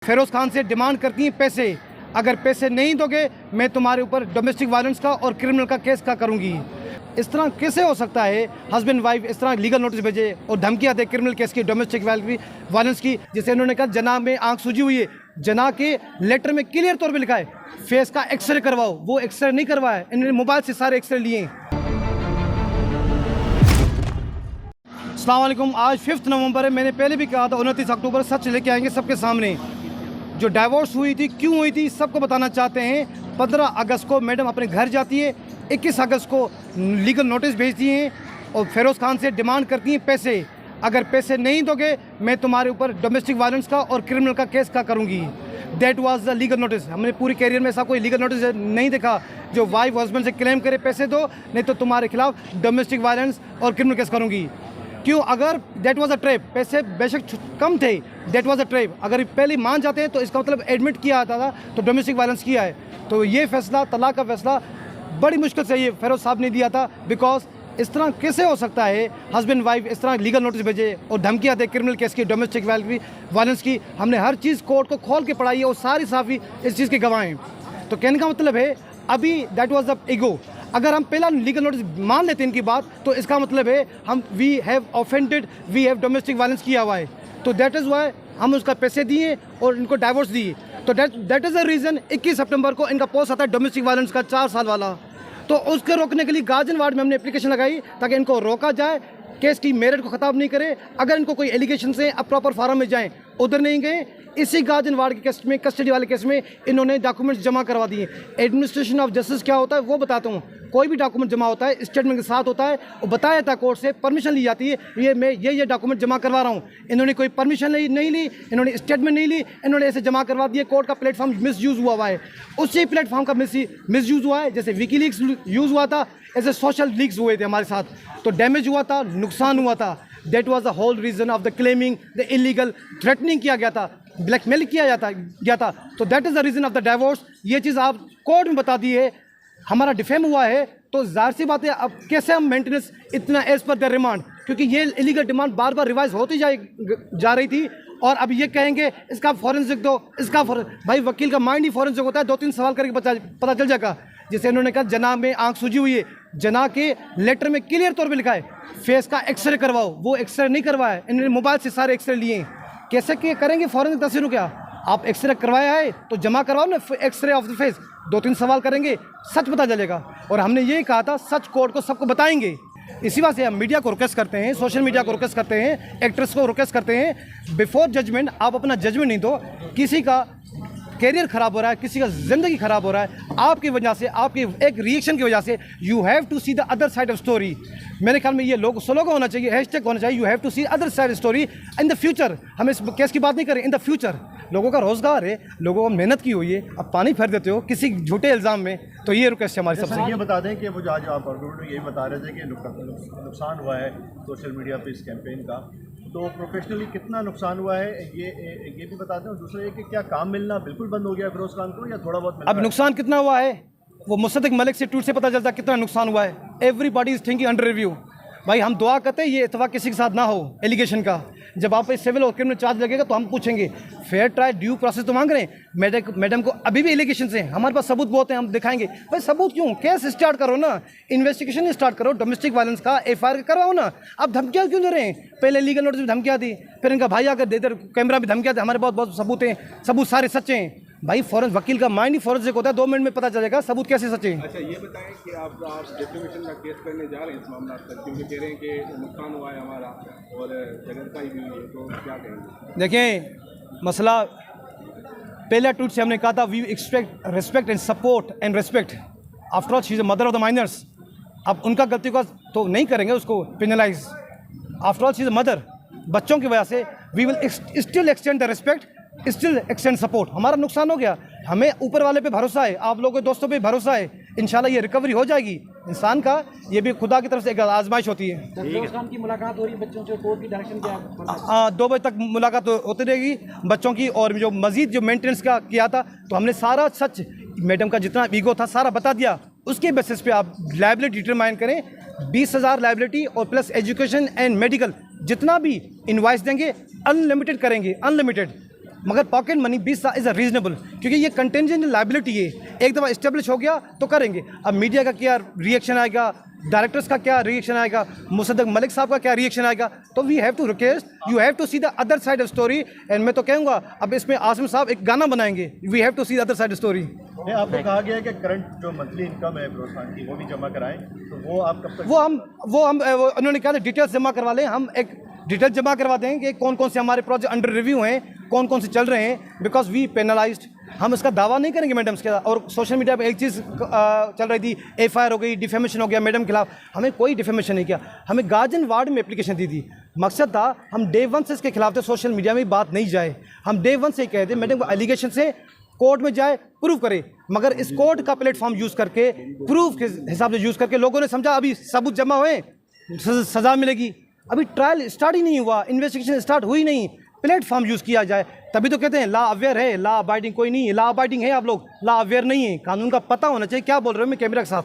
फेरोज खान से डिमांड करती हैं पैसे। अगर पैसे नहीं दोगे मैं तुम्हारे ऊपर डोमेस्टिक वायलेंस का और क्रिमिनल का केस का करूंगी। इस तरह कैसे हो सकता है? हस्बैंड वाइफ इस तरह लीगल नोटिस भेजे और धमकियां दे क्रिमिनल केस की, डोमेस्टिक वायलेंस की। जैसे इन्होंने कहा जना में आंख सूजी हुई है, जना के लेटर में क्लियर तौर पे लिखा है फेस का एक्सरे करवाओ, वो एक्सरे नहीं करवाया। इन्होंने मोबाइल से सारे एक्सरे लिए। अस्सलाम वालेकुम। आज 5 नवंबर है। मैंने पहले भी कहा था 29 अक्टूबर सच लेके आएंगे सबके सामने। जो डाइवोर्स हुई थी, क्यों हुई थी, सबको बताना चाहते हैं। 15 अगस्त को मैडम अपने घर जाती है, 21 अगस्त को लीगल नोटिस भेजती हैं और फेरोज खान से डिमांड करती हैं पैसे। अगर पैसे नहीं दोगे मैं तुम्हारे ऊपर डोमेस्टिक वायलेंस का और क्रिमिनल का केस का करूँगी। That was the legal notice. हमने पूरी कैरियर में ऐसा कोई लीगल नोटिस नहीं देखा जो वाइफ हस्बैंड से क्लेम करे पैसे दो नहीं तो तुम्हारे खिलाफ डोमेस्टिक वायलेंस और क्रिमिनल केस करूँगी। क्यों? अगर दैट वाज अ ट्रेप, पैसे बेशक कम थे, दैट वाज अ ट्रेप। अगर पहले मान जाते हैं तो इसका मतलब एडमिट किया आता था तो डोमेस्टिक वायलेंस किया है। तो ये फैसला, तलाक का फैसला बड़ी मुश्किल से ये फेरोज साहब ने दिया था। बिकॉज इस तरह कैसे हो सकता है हस्बैंड वाइफ इस तरह लीगल नोटिस भेजे और धमकियां दे क्रिमिनल केस की, डोमेस्टिक वायलेंस की। हमने हर चीज़ कोर्ट को खोल के पढ़ाई है और सारी साफी इस चीज़ के गवाह हैं। तो कहने का मतलब है अभी दैट वाज द ईगो। अगर हम पहला लीगल नोटिस मान लेते हैं इनकी बात तो इसका मतलब है हम we have offended, we have domestic violence किया हुआ है। तो दैट इज़ वाई हम उसका पैसे दिए और इनको डाइवोर्स दिए। तो दैट इज़ द रीज़न 21 सितंबर को इनका पोस्ट आता है डोमेस्टिक वायलेंस का 4 साल वाला। तो उसके रोकने के लिए गार्जियन वार्ड में हमने एप्लीकेशन लगाई ताकि इनको रोका जाए, केस की मेरिट को ख़त्म नहीं करे। अगर इनको कोई एलिगेशन से अब प्रॉपर फार्म में जाएँ, उधर नहीं गए, इसी गार्जियन वार्ड के केस में, कस्टडी वाले केस में इन्होंने डॉक्यूमेंट्स जमा करवा दिए। एडमिनिस्ट्रेशन ऑफ जस्टिस क्या होता है वो बताता हूँ। कोई भी डॉक्यूमेंट जमा होता है स्टेटमेंट के साथ होता है और बताया जाता है कोर्ट से, परमिशन ली जाती है ये मैं ये डॉक्यूमेंट जमा करवा रहा हूँ। इन्होंने कोई परमिशन नहीं ली, इन्होंने स्टेटमेंट नहीं ली, इन्होंने ऐसे जमा करवा दिए। कोर्ट का प्लेटफॉर्म मिसयूज़ हुआ है, उसी प्लेटफॉर्म का मिसयूज़ हुआ है। जैसे विकीलीक्स यूज़ हुआ था ऐसे सोशल लीक्स हुए थे हमारे साथ, तो डैमेज हुआ था, नुकसान हुआ था। That was the whole reason of the claiming the illegal, threatening किया गया था, ब्लैकमेल किया गया था। तो that is the reason of the divorce. ये चीज़ आप कोर्ट में बता दी है। हमारा डिफेम हुआ है तो जाहिर सी बात है अब कैसे हम मेंटेनेंस इतना एज पर द रिमांड, क्योंकि ये इलीगल डिमांड बार बार रिवाइज होती जा रही थी। और अब ये कहेंगे इसका फॉरेंसिक दो, इसका भाई वकील का माइंड ही फॉरेंसिक होता है, 2-3 सवाल करके पता चल जाएगा। जैसे इन्होंने कहा जना में आंख सूजी हुई है, जना के लेटर में क्लियर तौर पे लिखा है फेस का एक्सरे करवाओ, वो एक्सरे नहीं करवाया। इन्होंने मोबाइल से सारे एक्सरे लिए। कैसे करेंगे फॉरेंसिक तस्वीरों? क्या आप एक्सरे करवाया है तो जमा करवाओ ना एक्सरे ऑफ द फेस। 2-3 सवाल करेंगे, सच पता चलेगा। और हमने ये कहा था सच कोर्ट को सबको बताएंगे। इसी वजह से हम मीडिया को रिक्वेस्ट करते हैं, सोशल मीडिया को रिक्वेस्ट करते हैं, एक्ट्रेस को रिक्वेस्ट करते हैं, बिफोर जजमेंट आप अपना जजमेंट नहीं दो। किसी का कैरियर ख़राब हो रहा है, किसी का ज़िंदगी ख़राब हो रहा है आपकी वजह से, आपके एक रिएक्शन की वजह से। You have to see the other side of story. मेरे ख्याल में ये लोग स्लोगन होना चाहिए, हैशटैग होना चाहिए, you have to see other side story in the future. हम इस केस की बात नहीं करें, इन द फ्यूचर। लोगों का रोज़गार है, लोगों को मेहनत की हुई है, अब पानी फेर देते हो किसी झूठे इल्ज़ाम में। तो ये रिक्वेस्ट है हमारी सबसे। ये बता दें कि वो आज आप यही बता रहे थे कि नुकसान हुआ है सोशल मीडिया पे इस कैंपेन का, तो प्रोफेशनली कितना नुकसान हुआ है ये भी बता दें। और दूसरा ये कि क्या काम मिलना बिल्कुल बंद हो गया है फिरोज खान को या थोड़ा बहुत? अब नुकसान कितना हुआ है वो मुसद्दिक मलिक से ट्वीट से पता चलता है कितना नुकसान हुआ है। Everybody is thinking under review. भाई हम दुआ करते हैं ये इत्तेफाक किसी के साथ ना हो एलिगेशन का। जब आप सिविल और क्रिमिनल चार्ज लगेगा तो हम पूछेंगे, फेयर ट्रायल ड्यू प्रोसेस तो मांग रहे हैं। मैडम को अभी भी एलिगेशन हैं, हमारे पास सबूत बहुत हैं, हम दिखाएंगे। भाई सबूत क्यों? केस स्टार्ट करो ना, इन्वेस्टिगेशन स्टार्ट करो, डोमेस्टिक वायलेंस का FIR करवाओ ना। अब धमकियाँ क्यों दे रहे हैं? पहले लीगल नोटिस में धमकियाँ दी, फिर इनका भाई आकर देते कैमरा भी धमकियाँ दी। हमारे पास बहुत सबूत हैं, सबूत सारे सच्चे हैं। भाई फॉरेंस वकील का माइंड ही फॉरेंसिक होता है, 2 मिनट में पता चलेगा सबूत कैसे सच्चे हैं। अच्छा ये बताएं कि आप डिफेमेशन का केस करने जा रहे हैं इस मामला पर, क्योंकि कह रहे हैं कि नुकसान हुआ है हमारा और जगह का ही भी है, तो क्या कहेंगे? देखें मसला पहले ट्वीट से हमने कहा था we expect respect and support and respect. After all she is the mother of the minors. अब उनका गलती का तो नहीं करेंगे उसको penalise. After all she is the mother. बच्चों की वजह से we will still extend the respect, still extend support. हमारा नुकसान हो गया, हमें ऊपर वाले पे भरोसा है, आप लोगों के दोस्तों पे भरोसा है, इंशाल्लाह ये रिकवरी हो जाएगी। इंसान का ये भी खुदा की तरफ से एक आजमाइश होती है। फिरोज खान की मुलाकात हो रही है बच्चों से, कोर्ट की डायरेक्शन क्या? 2 बजे तक मुलाकात होती रहेगी बच्चों की। और जो मजीद जो मेंटेनेंस का किया था तो हमने सारा सच, मैडम का जितना ईगो था सारा बता दिया। उसके बेसिस पे आप लायबिलिटी डिटरमाइन करें। 20,000 लायबिलिटी और प्लस एजुकेशन एंड मेडिकल जितना भी इनवाइस देंगे अनलिमिटेड करेंगे, अनलिमिटेड। मगर पॉकेट मनी 20 साल इज़ अ रीजनेबल, क्योंकि ये कंटेंजेंट लाइबिलिटी है, एक दफ़ा इस्टेब्लिश हो गया तो करेंगे। अब मीडिया का क्या रिएक्शन आएगा, डायरेक्टर्स का क्या रिएक्शन आएगा, मुसद्दक मलिक साहब का क्या रिएक्शन आएगा, तो we have to request, you have to see the other side of story. And मैं तो कहूँगा अब इसमें आसिम साहब एक गाना बनाएंगे, we have to see the other side story. नहीं, आपको कहा गया है कि करंट जो मंथली इनकम है फिरोज खान की वो भी जमा कराएं, तो वो आप कब तक? वो उन्होंने कहा था डिटेल्स जमा करवा लें, हम एक डिटेल्स जमा करवा देंगे कि कौन कौन से हमारे प्रोजेक्ट अंडर रिव्यू हैं, कौन कौन से चल रहे हैं, बिकॉज वी पेनलाइज्ड। हम इसका दावा नहीं करेंगे मैडम के खिलाफ। और सोशल मीडिया पे एक चीज़ चल रही थी, FIR हो गई, डिफेमेशन हो गया मैडम के खिलाफ। हमें कोई डिफेमेशन नहीं किया, हमें गार्जियन वार्ड में एप्लीकेशन दी थी। मकसद था हम डे 1 से इसके खिलाफ थे, सोशल मीडिया में बात नहीं जाए। हम डे 1 से कह थे मैडम को एलिगेशन से कोर्ट में जाए, प्रूव करे, मगर इस कोर्ट का प्लेटफॉर्म यूज़ करके, प्रूफ के हिसाब से यूज़ करके लोगों ने समझा अभी सबूत जमा हुए सज़ा मिलेगी। अभी ट्रायल स्टार्ट ही नहीं हुआ, इन्वेस्टिगेशन स्टार्ट हुई नहीं, प्लेटफॉर्म यूज़ किया जाए, तभी तो कहते हैं लॉ अवेयर है। लॉ अबाइडिंग कोई नहीं है, लॉ अबाइडिंग है आप लोग, लॉ अवेयर नहीं है। कानून का पता होना चाहिए। क्या बोल रहे हो मैं कैमरा के साथ?